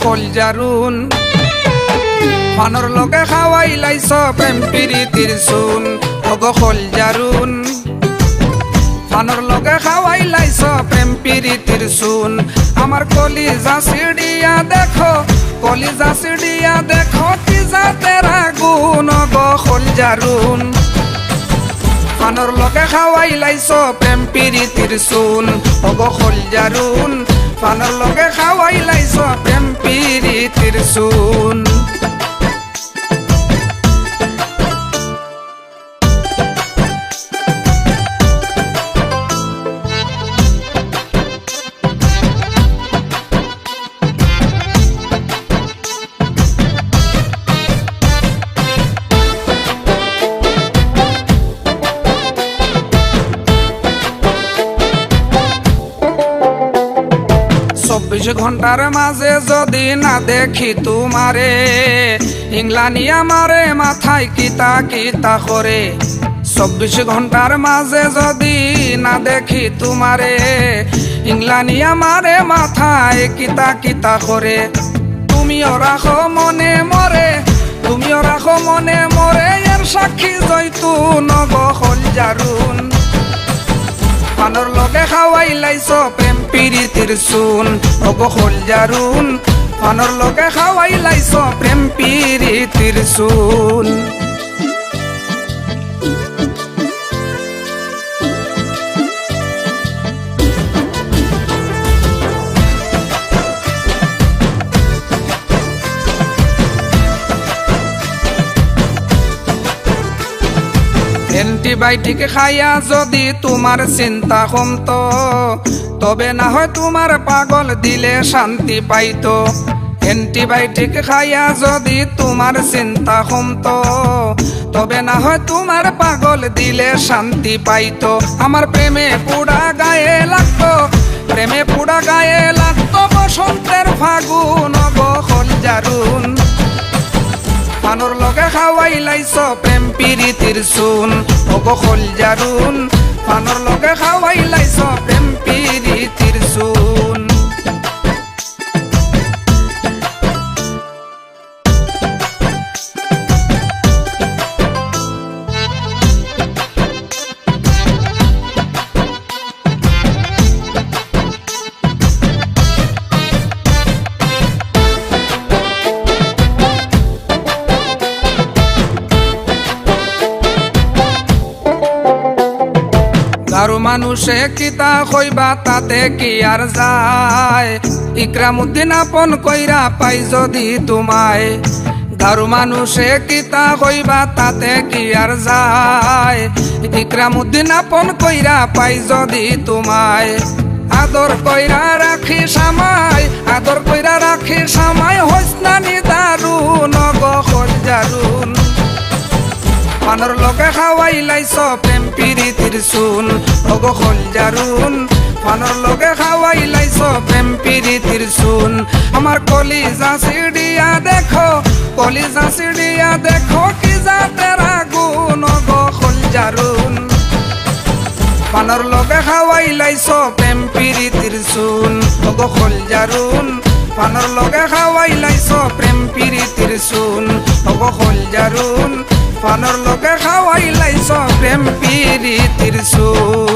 খোল জারুন ফানর লগে খাওয়াই লাইছ প্রেম প্রীতির চুন ওগো খোল জারুন ফানর লগে খাওয়াই লাইছ প্রেম প্রীতির চুন আমার কলিজা সিডিয়া দেখো কলিজা সিডিয়া দেখো কি জাতের আগুন ওগো খোল জারুন ফানর লগে খাওয়াই লাইছ প্রেম প্রীতির চুন ওগো খোল জারুন ফানর লগে খাওয়াই লাইছ প্রেম প্রীতির চুন চব্বিশ ঘন্টার মাঝে যদি না দেখি তোমারে ইংলানি আমারে মাথায় কিতা কিতা করে 24 ঘন্টার মাঝে যদি না দেখি তোমারে ইংলানি আমারে মাথায় কিতা কিতা করে তুমিও রাখো মনে মরে তুমিও রাখো মনে মরে এর সাক্ষী জৈতুন গো খোল জারুন ফানর লগে খাওয়াই লাইছ প্রেম প্রীতির চুন ওগো খোল জারুন ফানর লগে খাওয়াই লাইছ প্রেম প্রীতির চুন অ্যান্টিবায়োটিক খাইয়া যদি তোমার চিন্তা কমতো তবে না হয় তোমার পাগল দিলে শান্তি পাইতো অ্যান্টিবায়োটিক খাইয়া যদি তোমার চিন্তা কমতো তবে না হয় তোমার পাগল দিলে শান্তি পাইতো আমার প্রেমে পুরা গায়ে লাগতো প্রেমে পুরা গায়ে লাগতো বসন্তের ফাগুন গো খোল জারুন ফানর লগে খাওয়াই লাইছ প্রেম প্রীতির চুন ওগো খোল জারুন ফানর লগে খাওয়াই লাইছ প্রেম প্রীতির চুন আর মানুষে কিতা কইবা তাতে কি আর যায় ইকরামউদ্দিন আপন কইরা পাই যদি তোমায় গারু মানুষে কিতা কইবা তাতে কি আর যায় ইকরামউদ্দিন আপন কইরা পাই যদি তোমায় আদর কইরা রাখি সামাই আদর কইরা রাখি সামাই হইসনানি দারুন গো খোল জারুন ফানর লগে খাওয়াই লাইছ প্রেম প্রীতির চুন ওগো খোল জারুন ফানর লগে খাওয়াই লাইছ প্রেম প্রীতির চুন আমার কলিজা সিডিয়া দেখো কলিজা সিডিয়া দেখো কি জাতের আগুন গো খোল জারুন ফানর লগে খাওয়াই লাইছ প্রেম প্রীতির চুন ওগো খোল জারুন ফানর লগে খাওয়াই লাইছ প্রেম প্রীতির চুন ওগো খোল জারুন ফানর লগে খাওয়াই লাইছ প্রেম প্রীতির চুন